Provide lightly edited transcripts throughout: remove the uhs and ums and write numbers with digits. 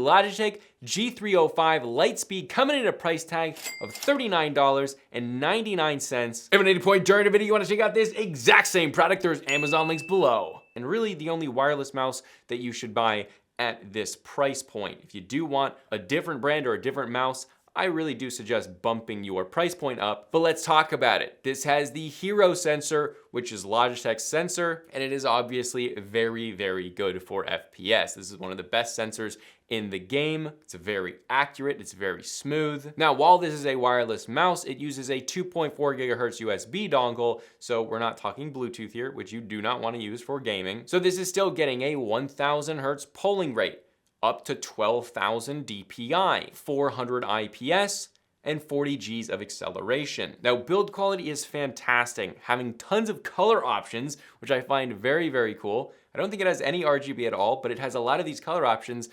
Logitech G305 LIGHTSPEED, coming in at a price tag of $39.99. If at any point during the video you want to check out this exact same product, there's Amazon links below. And really the only wireless mouse that you should buy at this price point. If you do want a different brand or a different mouse, I really do suggest bumping your price point up, but let's talk about it. This has the Hero sensor, which is Logitech's sensor, and it is obviously very, very good for FPS. This is one of the best sensors in the game. It's very accurate, it's very smooth. Now, while this is a wireless mouse, it uses a 2.4 gigahertz USB dongle, so we're not talking Bluetooth here, which you do not want to use for gaming. So this is still getting a 1000 hertz polling rate, up to 12,000 DPI, 400 IPS, and 40 Gs of acceleration. Now, build quality is fantastic, having tons of color options, which I find very, very cool. I don't think it has any RGB at all, but it has a lot of these color options,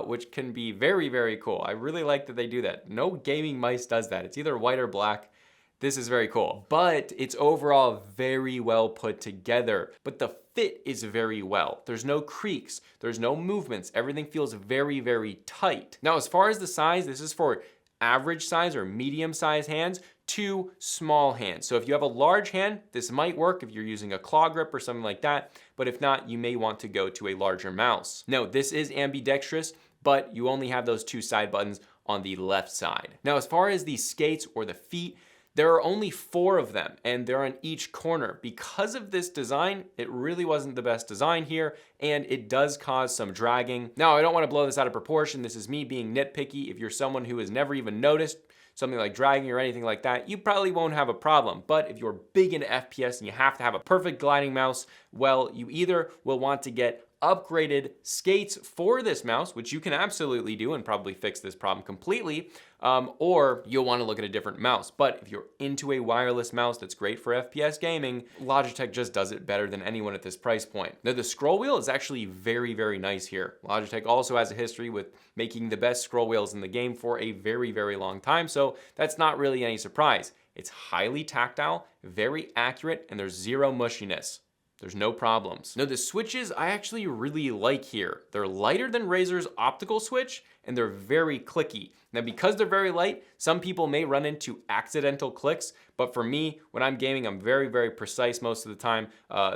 which can be very, very cool. I really like that they do that. No gaming mice does that. It's either white or black. This is very cool, but it's overall very well put together. But the fit is very well. There's no creaks, there's no movements. Everything feels very, very tight. Now, as far as the size, this is for average size or medium size hands to small hands. So if you have a large hand, this might work if you're using a claw grip or something like that. But if not, you may want to go to a larger mouse. Now, this is ambidextrous, but you only have those two side buttons on the left side. Now, as far as the skates or the feet, there are only 4 of them, and they're on each corner. Because of this design, it really wasn't the best design here, and it does cause some dragging. Now, I don't want to blow this out of proportion. This is me being nitpicky. If you're someone who has never even noticed something like dragging or anything like that, you probably won't have a problem. But if you're big into FPS and you have to have a perfect gliding mouse, well, you either will want to get upgraded skates for this mouse, which you can absolutely do and probably fix this problem completely, or you'll want to look at a different mouse. But if you're into a wireless mouse that's great for FPS gaming, Logitech just does it better than anyone at this price point. Now, the scroll wheel is actually very, very nice here. Logitech also has a history with making the best scroll wheels in the game for a very, very long time, so that's not really any surprise. It's highly tactile, very accurate, and there's zero mushiness. There's no problems. Now, the switches I actually really like here. They're lighter than Razer's optical switch, and they're very clicky. Now, because they're very light, some people may run into accidental clicks, but for me, when I'm gaming, I'm very, very precise most of the time.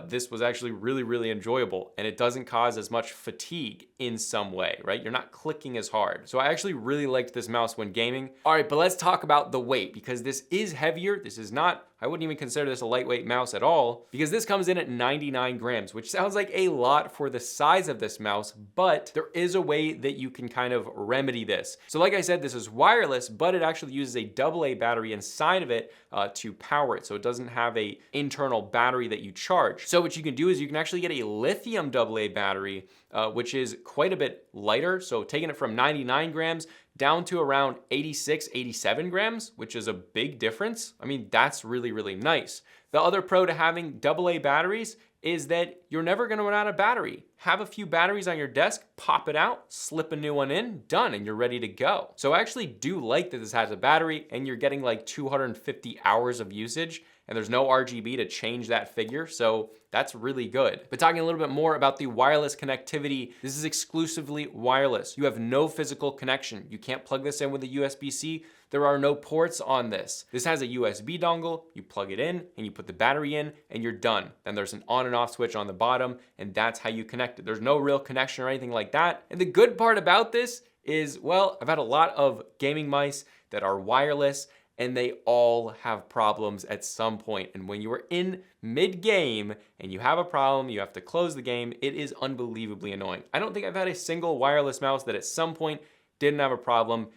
This was actually really, really enjoyable, and it doesn't cause as much fatigue in some way, right? You're not clicking as hard. So I actually really liked this mouse when gaming. All right, but let's talk about the weight, because this is heavier. This is not, I wouldn't even consider this a lightweight mouse at all, because this comes in at 99 grams, which sounds like a lot for the size of this mouse, but there is a way that you can kind of remedy this. So like I said, this is wireless, but it actually uses a AA battery inside of it to power it. So it doesn't have a internal battery that you charge. So what you can do is you can actually get a lithium AA battery, which is quite a bit lighter. So taking it from 99 grams down to around 86, 87 grams, which is a big difference. I mean, that's really, really nice. The other pro to having AA batteries is that you're never gonna run out of battery. Have a few batteries on your desk, pop it out, slip a new one in, done, and you're ready to go. So I actually do like that this has a battery and you're getting like 250 hours of usage, and there's no RGB to change that figure, so that's really good. But talking a little bit more about the wireless connectivity, this is exclusively wireless. You have no physical connection. You can't plug this in with a USB-C. There are no ports on this. This has a USB dongle, you plug it in, and you put the battery in, and you're done. Then there's an on and off switch on the bottom, and that's how you connect it. There's no real connection or anything like that. And the good part about this is, well, I've had a lot of gaming mice that are wireless, and they all have problems at some point. And when you are in mid-game and you have a problem, you have to close the game, it is unbelievably annoying. I don't think I've had a single wireless mouse that at some point didn't have a problem,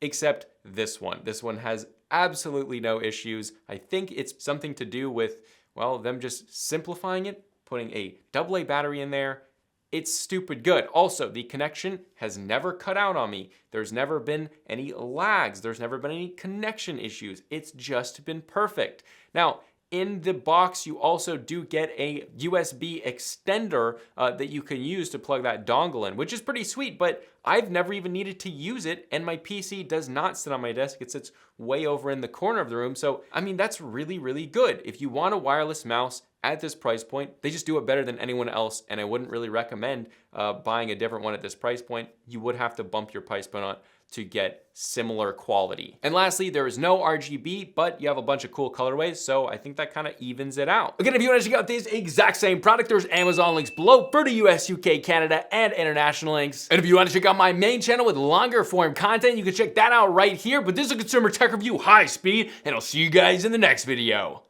except this one. This one has absolutely no issues. I think it's something to do with, well, them just simplifying it, putting a AA battery in there. It's stupid good. Also, the connection has never cut out on me. There's never been any lags. There's never been any connection issues. It's just been perfect. Now, in the box, you also do get a USB extender that you can use to plug that dongle in, which is pretty sweet, but I've never even needed to use it, and my PC does not sit on my desk. It sits way over in the corner of the room. So, I mean, that's really, really good. If you want a wireless mouse at this price point. They just do it better than anyone else, and I wouldn't really recommend buying a different one at this price point. You would have to bump your price point up to get similar quality. And lastly, there is no RGB, but you have a bunch of cool colorways, so I think that kind of evens it out. Again, if you want to check out this exact same product, there's Amazon links below for the US, UK, Canada, and international links. And if you want to check out my main channel with longer form content, you can check that out right here. But this is a consumer tech review, high speed, and I'll see you guys in the next video.